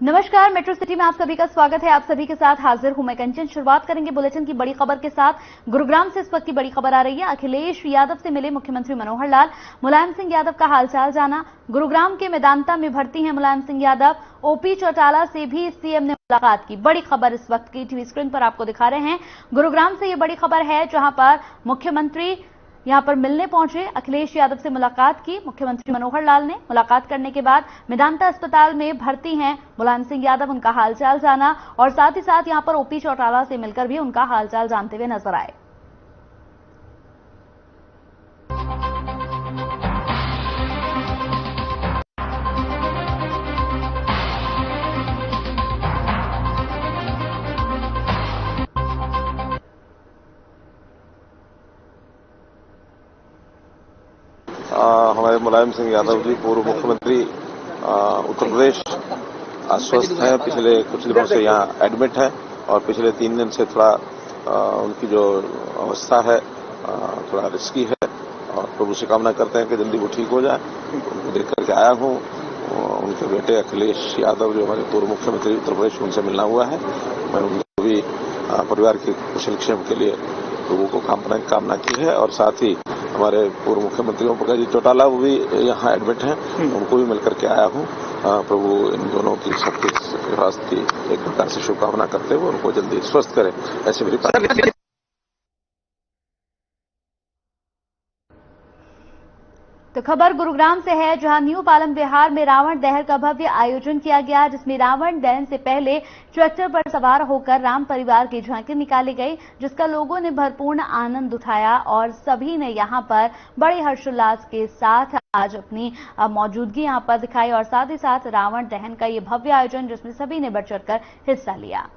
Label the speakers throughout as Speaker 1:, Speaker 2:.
Speaker 1: नमस्कार, metro city में आप सभी का स्वागत है। आप सभी के साथ हाजिर हूं मैं कंचन। शुरुआत करेंगे बुलेटिन की बड़ी खबर के साथ। गुरुग्राम से इस वक्त की बड़ी खबर आ रही है। अखिलेश यादव से मिले मुख्यमंत्री मनोहर लाल, मुलायम सिंह यादव का हालचाल जाना। गुरुग्राम के मेदांता में भर्ती हैं मुलायम सिंह यादव। ओपी चौटाला से भी सीएम ने मुलाकात की। बड़ी खबर इस वक्त की टीवी स्क्रीन पर आपको दिखा रहे हैं। गुरुग्राम से यह बड़ी खबर है, जहां पर मुख्यमंत्री यहां पर मिलने पहुंचे, अखिलेश यादव से मुलाकात की मुख्यमंत्री मनोहर लाल ने। मुलाकात करने के बाद मेदांता अस्पताल में भर्ती हैं मुलायम सिंह यादव, उनका हालचाल जाना और साथ ही साथ यहां पर ओपी चौटाला से मिलकर भी उनका हालचाल जानते हुए नजर आए।
Speaker 2: हमारे मुलायम सिंह यादव जी पूर्व मुख्यमंत्री उत्तर प्रदेश अस्वस्थ हैं। पिछले कुछ दिनों से यहाँ एडमिट हैं और पिछले 3 दिन से थोड़ा उनकी जो अवस्था है थोड़ा रिस्की है और प्रभु से कामना करते हैं कि जल्दी वो ठीक हो जाए। उनको देख करके आया हूँ। उनके बेटे अखिलेश यादव जो हमारे पूर्व मुख्यमंत्री उत्तर प्रदेश, उनसे मिलना हुआ है। मैंने उनको भी परिवार के कुशल क्षेम के लिए प्रभु को कामना की है और साथ ही हमारे पूर्व मुख्यमंत्री ओम प्रकाश जी चौटाला वो भी यहाँ एडमिट हैं, उनको भी मिलकर के आया हूँ। प्रभु इन दोनों की सबके स्वास्थ्य की एक प्रकार से शुभकामना करते हुए उनको जल्दी स्वस्थ करें, ऐसे मेरी प्रार्थना।
Speaker 1: तो खबर गुरुग्राम से है, जहां न्यू पालम बिहार में रावण दहन का भव्य आयोजन किया गया, जिसमें रावण दहन से पहले ट्रैक्टर पर सवार होकर राम परिवार की झांकी निकाली गई, जिसका लोगों ने भरपूर आनंद उठाया और सभी ने यहां पर बड़े हर्षोल्लास के साथ आज अपनी मौजूदगी यहां पर दिखाई और साथ ही साथ रावण दहन का ये भव्य आयोजन, जिसमें सभी ने बढ़ चढ़कर हिस्सा लिया।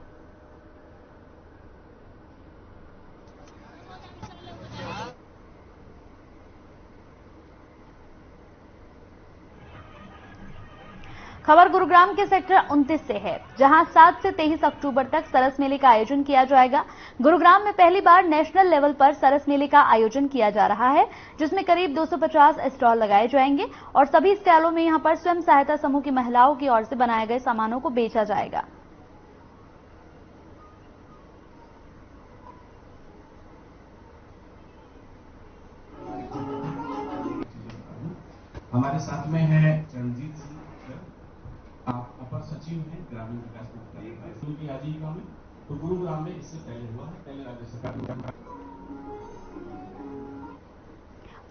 Speaker 1: खबर गुरुग्राम के सेक्टर 29 से है, जहां 7 से 23 अक्टूबर तक सरस मेले का आयोजन किया जाएगा। गुरुग्राम में पहली बार नेशनल लेवल पर सरस मेले का आयोजन किया जा रहा है, जिसमें करीब 250 स्टॉल लगाए जाएंगे और सभी स्टॉलों में यहां पर स्वयं सहायता समूह की महिलाओं की ओर से बनाए गए सामानों को बेचा जाएगा।
Speaker 3: हमारे साथ में है चरणजीत सिंह, आप अपर सचिव हैं ग्रामीण विकास मंत्रालय की आजीविका में। तो गुरुग्राम में इससे पहले हुआ है, पहले राज्य सरकार।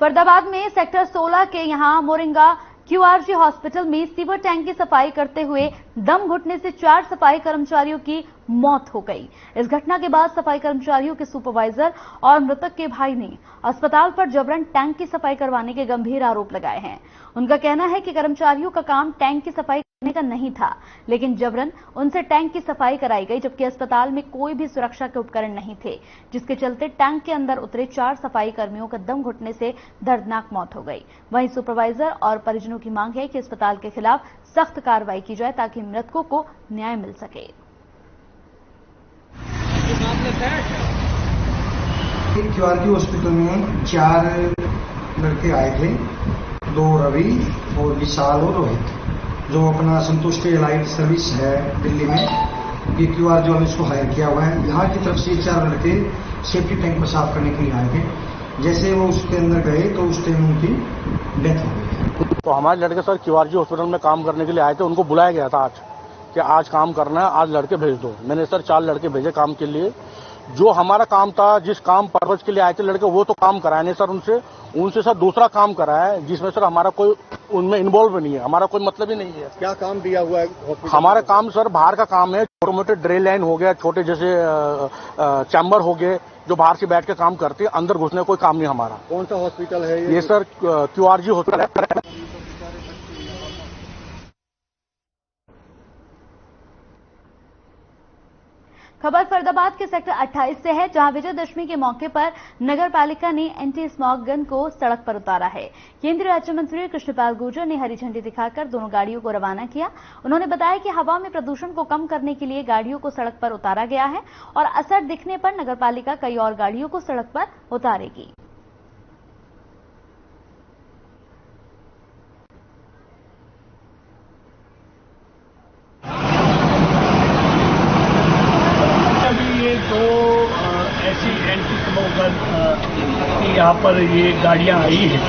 Speaker 1: फरीदाबाद में सेक्टर 16 के यहां मोरिंगा क्यूआरजी हॉस्पिटल में सीवर टैंक की सफाई करते हुए दम घुटने से 4 सफाई कर्मचारियों की मौत हो गई। इस घटना के बाद सफाई कर्मचारियों के सुपरवाइजर और मृतक के भाई ने अस्पताल पर जबरन टैंक की सफाई करवाने के गंभीर आरोप लगाए हैं। उनका कहना है कि कर्मचारियों का काम टैंक की सफाई करने का नहीं था, लेकिन जबरन उनसे टैंक की सफाई कराई गई, जबकि अस्पताल में कोई भी सुरक्षा के उपकरण नहीं थे, जिसके चलते टैंक के अंदर उतरे 4 सफाई कर्मियों का दम घुटने से दर्दनाक मौत हो गई। वहीं सुपरवाइजर और परिजनों की मांग है कि अस्पताल के खिलाफ सख्त कार्रवाई की जाए ताकि मृतकों को न्याय मिल सके।
Speaker 4: क्यूआरजी हॉस्पिटल में 4 लड़के आए थे, 2 रवि और विशाल और रोहित, जो अपना संतुष्टि एलाइड सर्विस है दिल्ली में, ये क्यूआरजी वाले उसको हायर किया हुआ है। यहाँ की तरफ से 4 लड़के सेफ्टी टैंक को साफ करने के लिए आए थे। जैसे वो उसके अंदर गए तो उस टाइम उनकी डेथ हो गई।
Speaker 5: तो हमारे लड़के सर क्यूआरजी हॉस्पिटल में काम करने के लिए आए थे, उनको बुलाया गया था आज कि आज काम करना है, आज लड़के भेज दो। मैंने सर 4 लड़के भेजे काम के लिए। जो हमारा काम था, जिस काम पर्पज के लिए आए थे लड़के, वो तो काम कराए नहीं सर उनसे सर दूसरा काम कराया है, जिसमें सर हमारा कोई उनमें इन्वॉल्व नहीं है, हमारा कोई मतलब ही नहीं है।
Speaker 6: क्या काम दिया हुआ है?
Speaker 5: हमारा काम सर बाहर का काम है, छोटे मोटे ड्रेन लाइन हो गया, छोटे जैसे चैम्बर हो गए, जो बाहर से बैठ के काम करते हैं, अंदर घुसने कोई काम नहीं हमारा।
Speaker 6: कौन सा हॉस्पिटल है
Speaker 5: ये सर क्यूआरजी हॉस्पिटल है।
Speaker 1: खबर फरीदाबाद के सेक्टर 28 से है, जहां विजयदशमी के मौके पर नगर पालिका ने एंटी स्मॉग गन को सड़क पर उतारा है। केंद्रीय राज्य मंत्री कृष्णपाल गुर्जर ने हरी झंडी दिखाकर दोनों गाड़ियों को रवाना किया। उन्होंने बताया कि हवा में प्रदूषण को कम करने के लिए गाड़ियों को सड़क पर उतारा गया है और असर दिखने पर नगर पालिका कई और गाड़ियों को सड़क पर उतारेगी।
Speaker 7: पर ये गाड़ियां आई हैं,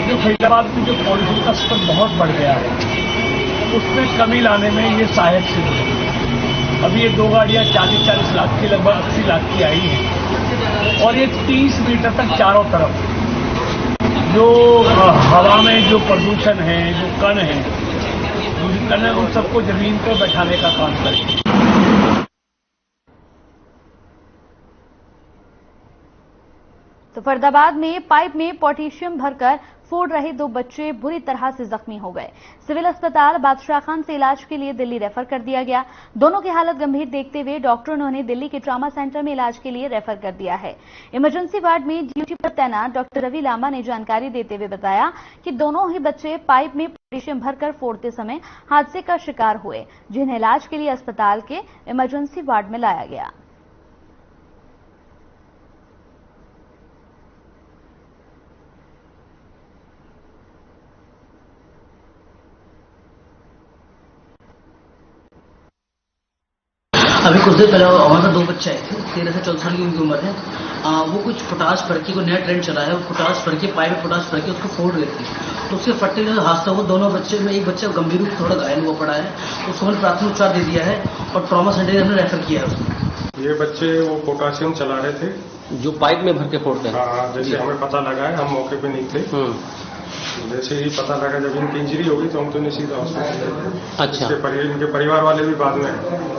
Speaker 7: जो फरीदाबाद में जो पॉल्यूशन का स्तर बहुत बढ़ गया है, उसमें कमी लाने में ये सहायक सिद्ध है। अभी ये 2 गाड़ियां 40-40 लाख की, लगभग 80 लाख की आई हैं, और ये 30 मीटर तक चारों तरफ जो हवा में जो प्रदूषण है, जो कण है, उन सबको जमीन पर बैठाने का काम करेंगे।
Speaker 1: तो फरीदाबाद में पाइप में पोटेशियम भरकर फोड़ रहे 2 बच्चे बुरी तरह से जख्मी हो गए। सिविल अस्पताल बादशाह खान से इलाज के लिए दिल्ली रेफर कर दिया गया। दोनों की हालत गंभीर देखते हुए डॉक्टरों ने उन्हें दिल्ली के ट्रॉमा सेंटर में इलाज के लिए रेफर कर दिया है। इमरजेंसी वार्ड में ड्यूटी पर तैनात डॉक्टर रवि लांबा ने जानकारी देते हुए बताया कि दोनों ही बच्चे पाइप में पोटेशियम भरकर फोड़ते समय हादसे का शिकार हुए, जिन्हें इलाज के लिए अस्पताल के इमरजेंसी वार्ड में लाया गया।
Speaker 8: अभी कुछ देर पहले हमारे पास 2 बच्चे आए थे, 13 से 14 साल की उनकी उम्र है। वो कुछ पोटाश भर के, कोई नया ट्रेंड चला है, वो पोटाश भर के, पाइप में पोटाश भर के उसको फोड़ रहे थे, तो उसके फटने का हादसा हुआ। दोनों बच्चे में एक बच्चा गंभीर रूप थोड़ा घायल हुआ पड़ा है, उसको हमने प्राथमिक उपचार दे दिया है और ट्रॉमा सेंटर में हमने रेफर किया है उसको।
Speaker 9: ये बच्चे वो पोटाशियम चला रहे थे,
Speaker 10: जो पाइप में भर के फोड़ते हैं।
Speaker 9: हाँ, जैसे हमें पता लगा है, हम मौके पे नहीं थे। जैसे ही पता लगा, जब इनकी इंजरी होगी तो हम तो नहीं सीधा हॉस्पिटल।
Speaker 10: अच्छा।
Speaker 9: इनके परिवार वाले भी बाद में।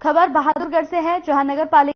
Speaker 1: खबर बहादुरगढ़ से है, जहां नगर पालिका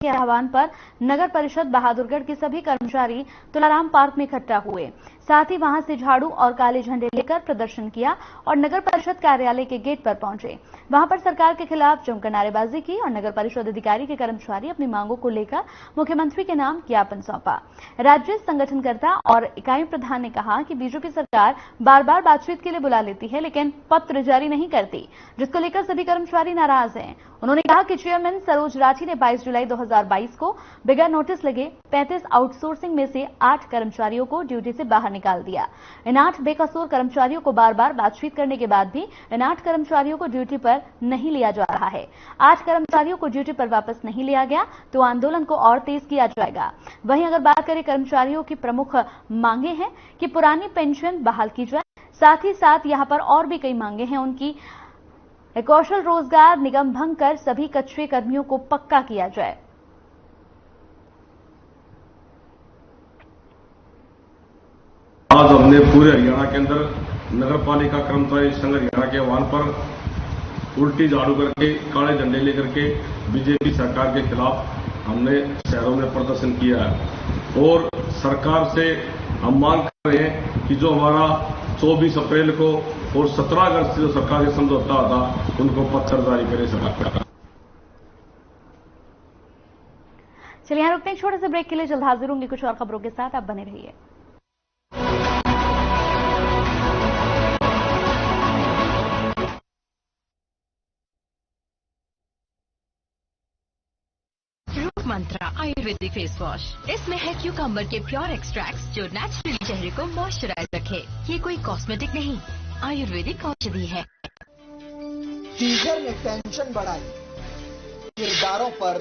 Speaker 1: के आह्वान पर नगर परिषद बहादुरगढ़ के सभी कर्मचारी तुलाराम पार्क में इकट्ठा हुए। साथ ही वहां से झाड़ू और काले झंडे लेकर प्रदर्शन किया और नगर परिषद कार्यालय के गेट पर पहुंचे। वहां पर सरकार के खिलाफ जमकर नारेबाजी की और नगर परिषद अधिकारी के कर्मचारी अपनी मांगों को लेकर मुख्यमंत्री के नाम ज्ञापन सौंपा। राज्य संगठनकर्ता और इकाई प्रधान ने कहा कि बीजेपी सरकार बार बार बातचीत के लिए बुला लेती है, लेकिन पत्र जारी नहीं करती, जिसको लेकर सभी कर्मचारी नाराज हैं। उन्होंने कहा कि चेयरमैन सरोज राठी ने 22 जुलाई 2022 को बिना नोटिस लगे 35 आउटसोर्सिंग में से 8 कर्मचारियों को ड्यूटी से बाहर निकाल दिया। इन 8 बेकसूर कर्मचारियों को बार बार बातचीत करने के बाद भी इन 8 कर्मचारियों को ड्यूटी पर नहीं लिया जा रहा है। 8 कर्मचारियों को ड्यूटी पर वापस नहीं लिया गया तो आंदोलन को और तेज किया जाएगा। वहीं अगर बात करें कर्मचारियों की प्रमुख मांगे हैं कि पुरानी पेंशन बहाल की जाए, साथ ही साथ यहां पर और भी कई मांगे हैं उनकी। कौशल रोजगार निगम भंग कर सभी कच्चे कर्मियों को पक्का किया जाए।
Speaker 9: आज हमने पूरे हरियाणा के अंदर नगर पालिका कर्मचारी संघ हरियाणा के आह्वान पर उल्टी झाड़ू करके, काले झंडे लेकर के बीजेपी सरकार के खिलाफ हमने शहरों में प्रदर्शन किया है और सरकार से हम मांग कर रहे हैं कि जो हमारा 24 अप्रैल को और 17 अगस्त जो सरकार से समझौता था, उनको पत्र जारी करे सरकार।
Speaker 1: चलिए यहां रुकते हैं छोटे से ब्रेक के लिए, जल्द हाजिर होंगे कुछ और खबरों के साथ, आप बने रहिए।
Speaker 11: मंत्रा आयुर्वेदिक फेस वॉश, इसमें है क्यूकम्बर के प्योर एक्सट्रैक्ट्स जो नेचुरली चेहरे को मॉइस्चराइज रखे। ये कोई कॉस्मेटिक नहीं, आयुर्वेदिक औषधि है।
Speaker 12: टीजर ने टेंशन बढ़ाई, किरदारों पर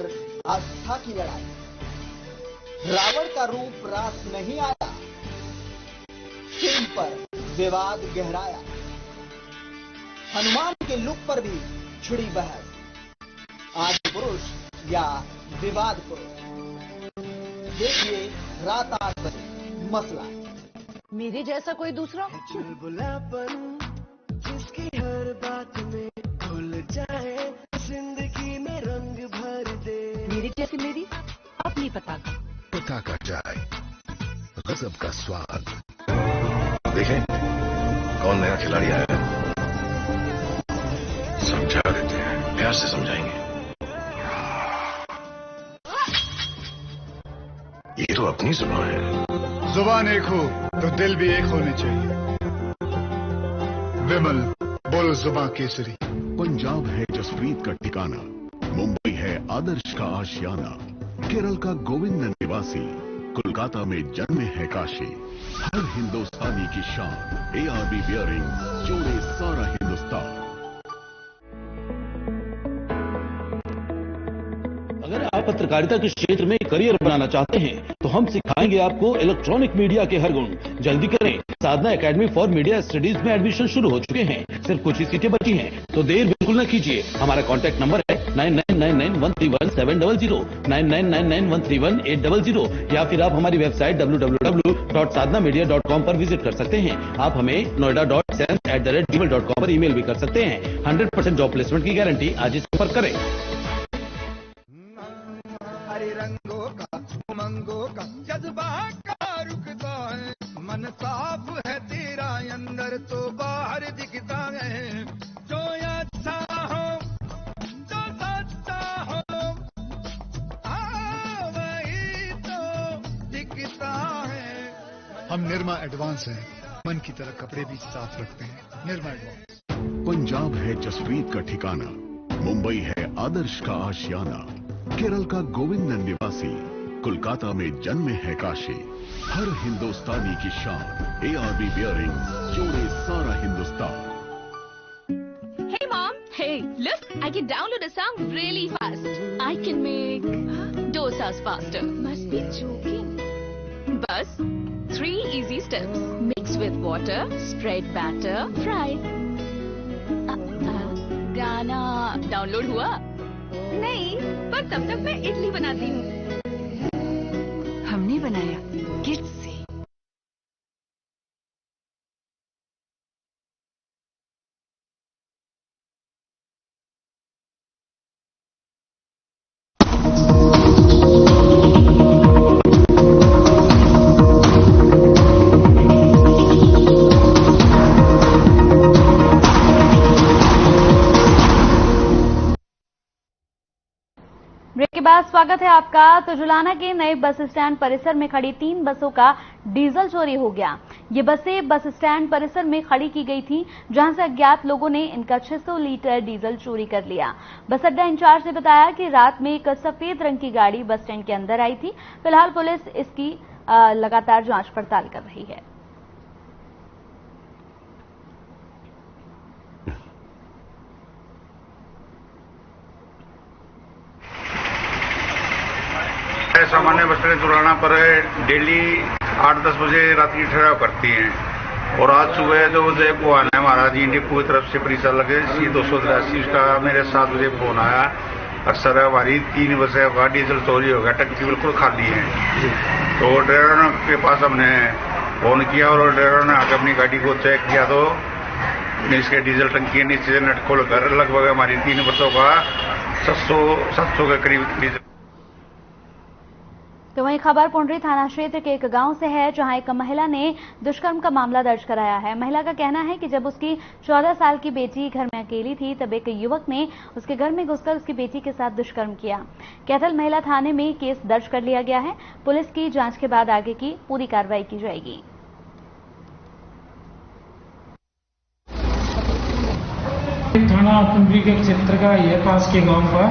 Speaker 12: आस्था की लड़ाई। रावण का रूप रास नहीं आया, फिल्म पर विवाद गहराया। हनुमान के लुक पर भी छिड़ी बहस। आज पुरुष या विवाद पुरुष। देखिए रात 8 बजे मसला।
Speaker 11: मेरे जैसा कोई दूसरा
Speaker 13: चुलबुलापन जिसकी हर बात में घुल जाए, जिंदगी में रंग भर दे।
Speaker 11: मेरी जैसी मेरी अपनी पता
Speaker 14: का चाय, गजब का स्वाद। देखें कौन नया खिलाड़ी आया है, समझा देते हैं, प्यार से समझाएंगे। ये तो अपनी जुबान है।
Speaker 15: जुबान एक हो तो दिल भी एक होने चाहिए। विमल बोल जुबान केसरी।
Speaker 14: पंजाब है जसप्रीत का ठिकाना, मुंबई है आदर्श का आशियाना, केरल का गोविंद निवासी, कोलकाता में जन्मे है काशी। हर हिंदुस्तानी की शान, ARB बियरिंग जोड़े सारा हिंदुस्तान।
Speaker 16: आप पत्रकारिता के क्षेत्र में करियर बनाना चाहते हैं तो हम सिखाएंगे आपको इलेक्ट्रॉनिक मीडिया के हर गुण। जल्दी करें, साधना एकेडमी फॉर मीडिया स्टडीज में एडमिशन शुरू हो चुके हैं। सिर्फ कुछ ही सीटें बची हैं, तो देर बिल्कुल न कीजिए। हमारा कॉन्टैक्ट नंबर है 9999131700, 9999131800, या फिर आप हमारी वेबसाइट www.sadhnamedia.com पर विजिट कर सकते हैं। आप हमें noida.sense@gmail.com पर ईमेल भी कर सकते हैं। 100% जॉब प्लेसमेंट की गारंटी। आज ही संपर्क करें।
Speaker 13: हरे रंगों का उमंगों का जज्बा का रुकता है, मन साफ है तेरा अंदर तो बाहर दिखता है। जो अच्छा हो जो सच्चा हो वही तो दिखता है।
Speaker 15: हम निर्मा एडवांस हैं, मन की तरह कपड़े भी साफ रखते हैं। निर्मा एडवांस।
Speaker 14: पंजाब है जसप्रीत का ठिकाना, मुंबई है आदर्श का आशियाना, केरल का गोविंद निवासी, कोलकाता में जन्मे है काशी। हर हिंदुस्तानी की शान, ARB बियरिंग जोड़े सारा Hindustan.
Speaker 11: Hey mom, hey, look, I can download a song really fast. I can make dosas faster. Must be joking. Bus, 3 easy steps. Mix with water, spread batter, fry. गाना डाउनलोड हुआ? नहीं, पर तब तक मैं इडली बनाती हूँ। हमने बनाया किड्स से।
Speaker 1: ब्रेक के बाद स्वागत है आपका। तो जुलाना के नए बस स्टैंड परिसर में खड़ी 3 बसों का डीजल चोरी हो गया। ये बसें बस स्टैंड परिसर में खड़ी की गई थी, जहां से अज्ञात लोगों ने इनका 600 लीटर डीजल चोरी कर लिया। बस अड्डा इंचार्ज ने बताया कि रात में एक सफेद रंग की गाड़ी बस स्टैंड के अंदर आई थी। फिलहाल पुलिस इसकी लगातार जांच पड़ताल कर रही है।
Speaker 17: सामान्य बसें जुलाना पर डेली 8-10 बजे रात की ठहराव करती हैं, और आज सुबह 2 बजे को आना है महाराज जी डिपो की तरफ से परिसर लगे C283 उसका मेरे 7 बजे फोन आया। अक्सर हमारी 3 बसें का डीजल चोरी हो गया, टंकी बिल्कुल खाली है। तो ड्राइवर के पास हमने फोन किया और ड्राइवर ने आकर अपनी गाड़ी को चेक किया तो इसके डीजल टंकी नीचे से नट खोल कर लगभग हमारी 3 बसों का 700 के करीब डीजल।
Speaker 1: तो वहीं खबर पुंडरी थाना क्षेत्र के एक गांव से है, जहां एक महिला ने दुष्कर्म का मामला दर्ज कराया है। महिला का कहना है कि जब उसकी 14 साल की बेटी घर में अकेली थी, तब एक युवक ने उसके घर में घुसकर उसकी बेटी के साथ दुष्कर्म किया। कैथल महिला थाने में केस दर्ज कर लिया गया है। पुलिस की जांच के बाद आगे की पूरी कार्रवाई की जाएगी।
Speaker 18: थाना पुंडरी के क्षेत्र का ये पास के गांव का,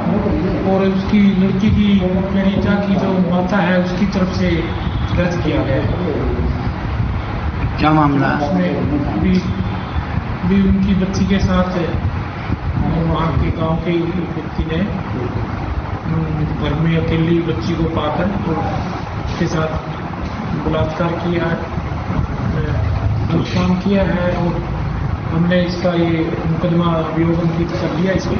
Speaker 18: और उसकी लड़की की पीड़िता की जो माता है उसकी तरफ से दर्ज किया गया है।
Speaker 19: क्या मामला है?
Speaker 18: उसमें भी उनकी बच्ची के साथ वहाँ के गांव के व्यक्ति ने घर में अकेली बच्ची को पाकर उसके साथ बलात्कार किया है, नुकसान किया है, और हमने इसका ये मुकदमा अभियोग अंकित कर लिया। इसमें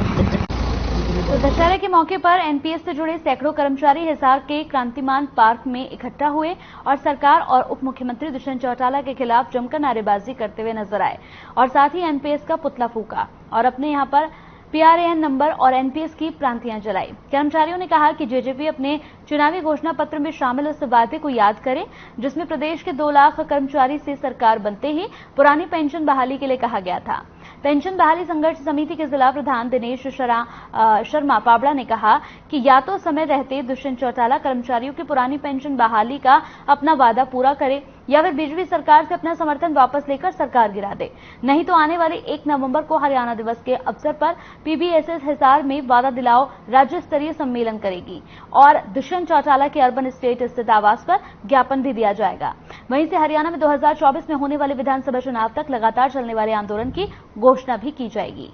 Speaker 1: तो दशहरे के मौके पर एनपीएस से जुड़े सैकड़ों कर्मचारी हिसार के क्रांतिमान पार्क में इकट्ठा हुए और सरकार और उप मुख्यमंत्री दुष्यंत चौटाला के खिलाफ जमकर नारेबाजी करते हुए नजर आए, और साथ ही एनपीएस का पुतला फूका और अपने यहां पर PRAN नंबर और एनपीएस की प्रांतियां जलाई। कर्मचारियों ने कहा कि जेजेपी अपने चुनावी घोषणा पत्र में शामिल उस वादे को याद करे, जिसमें प्रदेश के 2 लाख कर्मचारी से सरकार बनते ही पुरानी पेंशन बहाली के लिए कहा गया था। पेंशन बहाली संघर्ष समिति के जिला प्रधान दिनेश शर्मा पाबड़ा ने कहा कि या तो समय रहते दुष्यंत चौटाला कर्मचारियों की पुरानी पेंशन बहाली का अपना वादा पूरा करे, या फिर बीजेपी सरकार से अपना समर्थन वापस लेकर सरकार गिरा दे, नहीं तो आने वाले 1 नवंबर को हरियाणा दिवस के अवसर पर PBSS हिसार में वादा दिलाओ राज्य स्तरीय सम्मेलन करेगी और दुष्यंत चौटाला के अर्बन स्टेट स्थित आवास पर ज्ञापन भी दिया जाएगा। वहीं से हरियाणा में 2024 में होने वाले विधानसभा चुनाव तक लगातार चलने वाले आंदोलन की घोषणा भी की जाएगी।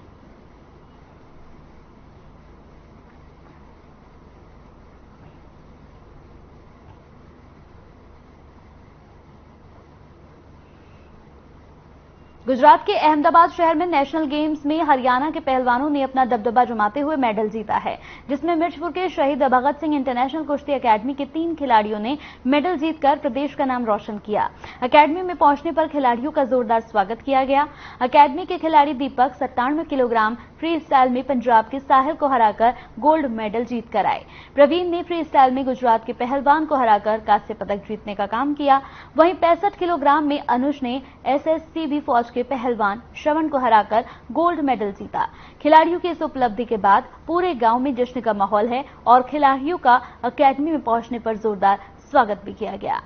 Speaker 1: गुजरात के अहमदाबाद शहर में नेशनल गेम्स में हरियाणा के पहलवानों ने अपना दबदबा जमाते हुए मेडल जीता है, जिसमें मिर्चपुर के शहीद भगत सिंह इंटरनेशनल कुश्ती अकेडमी के 3 खिलाड़ियों ने मेडल जीतकर प्रदेश का नाम रोशन किया। अकेडमी में पहुंचने पर खिलाड़ियों का जोरदार स्वागत किया गया। अकेडमी के खिलाड़ी दीपक 97 किलोग्राम फ्री स्टाइल में पंजाब के साहिल को हराकर गोल्ड मेडल जीतकर आए। प्रवीण ने फ्री स्टाइल में गुजरात के पहलवान को हराकर कांस्य पदक जीतने का काम किया। वहीं 65 किलोग्राम में अनुज ने एसएससीबी फौज के पहलवान श्रवण को हराकर गोल्ड मेडल जीता। खिलाड़ियों की इस उपलब्धि के बाद पूरे गांव में जश्न का माहौल है और खिलाड़ियों का अकेडमी में पहुंचने पर जोरदार स्वागत भी किया गया।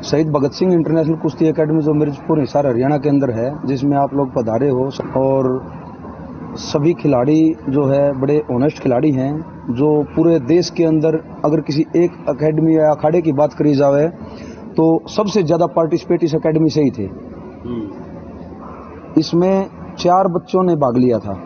Speaker 20: शहीद भगत सिंह इंटरनेशनल कुश्ती एकेडमी जो मिर्चपुर हिसार हरियाणा के अंदर है, जिसमें आप लोग पधारे हो और सभी खिलाड़ी जो है बड़े ऑनेस्ट खिलाड़ी हैं, जो पूरे देश के अंदर अगर किसी एक एकेडमी या अखाड़े की बात करी जाए तो सबसे ज्यादा पार्टिसिपेट इस एकेडमी से ही थे। इसमें 4 बच्चों ने भाग लिया था।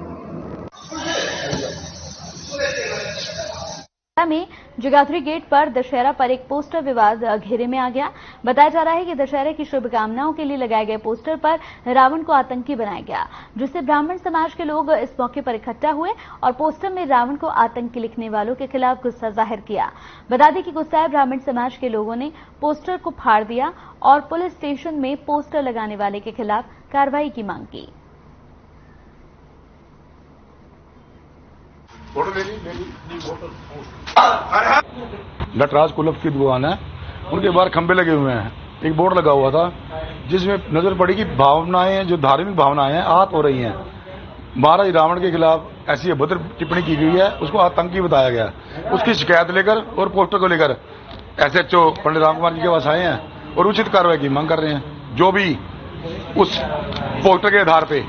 Speaker 1: में जगाधरी गेट पर दशहरा पर एक पोस्टर विवाद घेरे में आ गया। बताया जा रहा है कि दशहरे की शुभकामनाओं के लिए लगाए गए पोस्टर पर रावण को आतंकी बनाया गया, जिससे ब्राह्मण समाज के लोग इस मौके पर इकट्ठा हुए और पोस्टर में रावण को आतंकी लिखने वालों के खिलाफ गुस्सा जाहिर किया। बता दें कि गुस्साए ब्राह्मण समाज के लोगों ने पोस्टर को फाड़ दिया और पुलिस स्टेशन में पोस्टर लगाने वाले के खिलाफ कार्रवाई की मांग की।
Speaker 21: नटराज कुलफ की दुकान है, उनके बाहर खंबे लगे हुए हैं। एक बोर्ड लगा हुआ था जिसमें नजर पड़ी कि भावनाएं, जो धार्मिक भावनाएं हैं, आहत हो रही हैं। महाराज रावण के खिलाफ ऐसी अभद्र टिप्पणी की गई है, उसको आतंकी बताया गया। उसकी शिकायत लेकर और पोस्टर को लेकर एसएचओ पंडित राम कुमार जी के पास आए हैं और उचित कार्रवाई की मांग कर रहे हैं। जो भी उस पोस्टर के आधार पर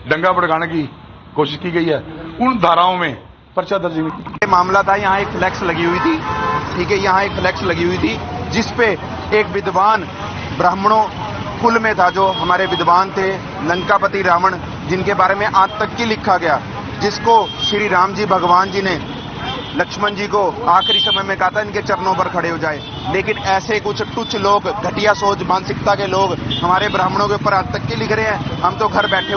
Speaker 21: दंगा भड़काने की कोशिश की गई है, उन धाराओं में पर्चा दर्ज हुई।
Speaker 22: मामला था, यहाँ एक फ्लैक्स लगी हुई थी, ठीक है, यहाँ एक फ्लैक्स लगी हुई थी जिसपे एक विद्वान ब्राह्मणों कुल में था, जो हमारे विद्वान थे लंकापति रावण, जिनके बारे में आतंकी लिखा गया, जिसको श्री राम जी भगवान जी ने लक्ष्मण जी को आखिरी समय में कहा था इनके चरणों पर खड़े हो जाए। लेकिन ऐसे कुछ तुच्छ लोग, घटिया सोच मानसिकता के लोग हमारे ब्राह्मणों के ऊपर आतंकी लिख रहे हैं। हम तो घर बैठे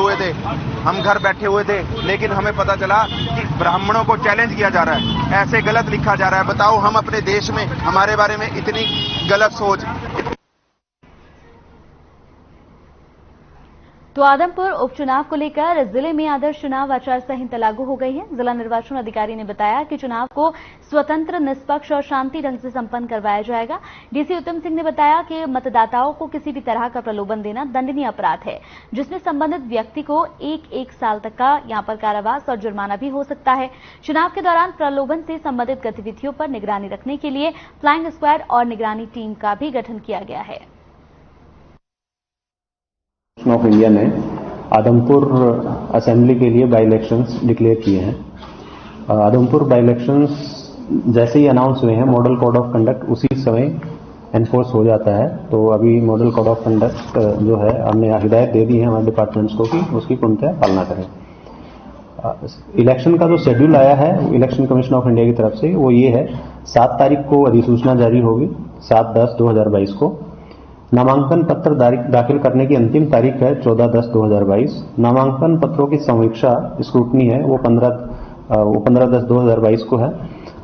Speaker 22: हुए थे, लेकिन हमें पता चला कि ब्राह्मणों को चैलेंज किया जा रहा है, ऐसे गलत लिखा जा रहा है। बताओ, हम अपने देश में हमारे बारे में इतनी गलत सोच।
Speaker 1: तो आदमपुर उपचुनाव को लेकर जिले में आदर्श चुनाव आचार संहिता लागू हो गई है। जिला निर्वाचन अधिकारी ने बताया कि चुनाव को स्वतंत्र, निष्पक्ष और शांति ढंग से संपन्न करवाया जाएगा। डीसी उत्तम सिंह ने बताया कि मतदाताओं को किसी भी तरह का प्रलोभन देना दंडनीय अपराध है, जिसमें संबंधित व्यक्ति को 1 साल तक का यहां पर कारावास और जुर्माना भी हो सकता है। चुनाव के दौरान प्रलोभन से संबंधित गतिविधियों पर निगरानी रखने के लिए फ्लाइंग स्क्वाड और निगरानी टीम का भी गठन किया गया है।
Speaker 23: ऑफ इंडिया ने आदमपुर असेंबली के लिए बाई इलेक्शंस डिक्लेयर किए हैं। आदमपुर बाई इलेक्शंस जैसे ही अनाउंस हुए हैं, मॉडल कोड ऑफ कंडक्ट उसी समय एनफोर्स हो जाता है। तो अभी मॉडल कोड ऑफ कंडक्ट जो है, हमने हिदायत दे दी है हमारे डिपार्टमेंट्स को कि उसकी पूर्णतः पालना करें। इलेक्शन का जो शेड्यूल आया है इलेक्शन कमीशन ऑफ इंडिया की तरफ से, वो ये है 7 तारीख को अधिसूचना जारी होगी, 7/10/2022 को। नामांकन पत्र दाखिल करने की अंतिम तारीख है 14/10/2022। नामांकन पत्रों की समीक्षा स्क्रूटनी है वो 15/10/2022 को है।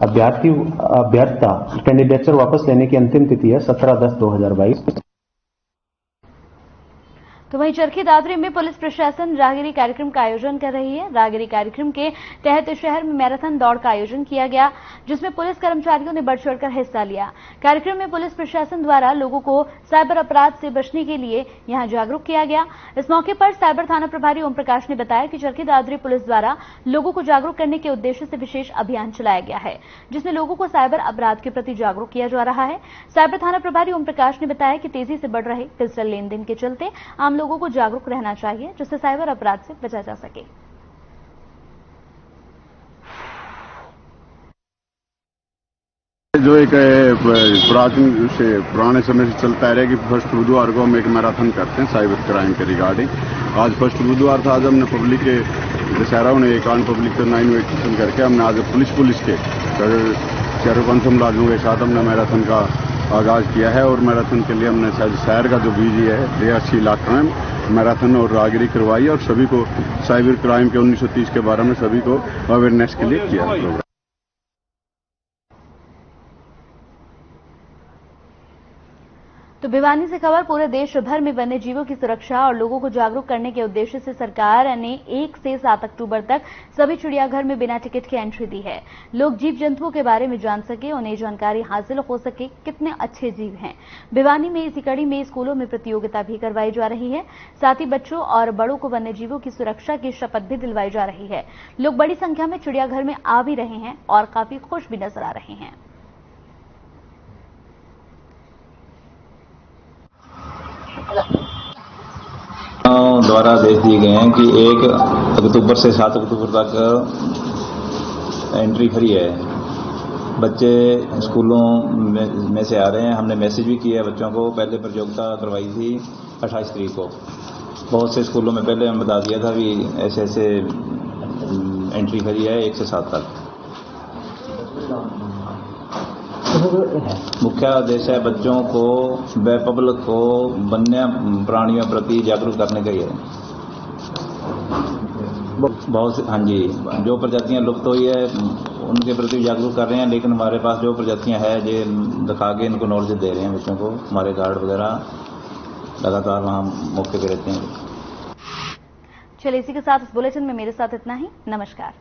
Speaker 23: अभ्यर्थता कैंडिडेचर वापस लेने की अंतिम तिथि है 17/10/2022।
Speaker 1: तो वहीं चरखी दादरी में पुलिस प्रशासन राहगिरी कार्यक्रम का आयोजन कर रही है। राहगिरी कार्यक्रम के तहत शहर में मैराथन दौड़ का आयोजन किया गया, जिसमें पुलिस कर्मचारियों ने बढ़ चढ़कर हिस्सा लिया। कार्यक्रम में पुलिस प्रशासन द्वारा लोगों को साइबर अपराध से बचने के लिए यहां जागरूक किया गया। इस मौके पर साइबर थाना प्रभारी ओम प्रकाश ने बताया कि चरखी दादरी पुलिस द्वारा लोगों को जागरूक करने के उद्देश्य से विशेष अभियान चलाया गया है, जिसमें लोगों को साइबर अपराध के प्रति जागरूक किया जा रहा है। साइबर थाना प्रभारी ओम प्रकाश ने बताया कि तेजी से बढ़ रहे डिजिटल लेन देन के चलते आम लोगों को जागरूक रहना चाहिए, जिससे साइबर अपराध से बचा जा सके।
Speaker 24: जो एक प्राचीन से पुराने समय से चलता है कि फर्स्ट बुधवार को हम एक मैराथन करते हैं साइबर क्राइम के रिगार्डिंग। आज फर्स्ट बुधवार था, आज हमने पब्लिक के दशहरा ने एकान पब्लिक का इन्विटेशन करके हमने आज पुलिस के चारों पंच मुलाजिमों के साथ हमने मैराथन का आगाज किया है और मैराथन के लिए हमने शहर का जो बीजी है 83 लाख में मैराथन और राहगिरी करवाई और सभी को साइबर क्राइम के 1930 के बारे में सभी को अवेयरनेस के लिए किया प्रोग्राम।
Speaker 1: तो भिवानी से खबर, पूरे देश भर में वन्य जीवों की सुरक्षा और लोगों को जागरूक करने के उद्देश्य से सरकार ने 1 से 7 अक्टूबर तक सभी चिड़ियाघर में बिना टिकट के एंट्री दी है। लोग जीव जंतुओं के बारे में जान सके, उन्हें जानकारी हासिल हो सके कितने अच्छे जीव हैं। भिवानी में इसी कड़ी में स्कूलों में प्रतियोगिता भी करवाई जा रही है। साथ ही बच्चों और बड़ों को वन्य जीवों की सुरक्षा की शपथ भी दिलवाई जा रही है। लोग बड़ी संख्या में चिड़ियाघर में आ भी रहे हैं और काफी खुश भी नजर आ रहे हैं।
Speaker 2: द्वारा आदेश दिए गए हैं कि 1 अक्टूबर से 7 अक्टूबर तक एंट्री फ्री है। बच्चे स्कूलों में से आ रहे हैं। हमने मैसेज भी किया है बच्चों को। पहले प्रतियोगिता करवाई थी 28 तारीख को। बहुत से स्कूलों में पहले हम बता दिया था कि ऐसे ऐसे एंट्री फ्री है 1 से 7 तक। मुख्य उद्देश्य है बच्चों को व पब्लिक को वन्य प्राणियों प्रति जागरूक करने का ही है। बहुत हाँ जी, जो प्रजातियां लुप्त हुई है उनके प्रति जागरूक कर रहे हैं, लेकिन हमारे पास जो प्रजातियां हैं ये दिखा के इनको नॉलेज दे रहे हैं बच्चों को। हमारे गार्ड वगैरह लगातार वहाँ मौके पे रहते हैं।
Speaker 1: चलिए इसी के साथ इस बुलेटिन में मेरे साथ इतना ही। नमस्कार।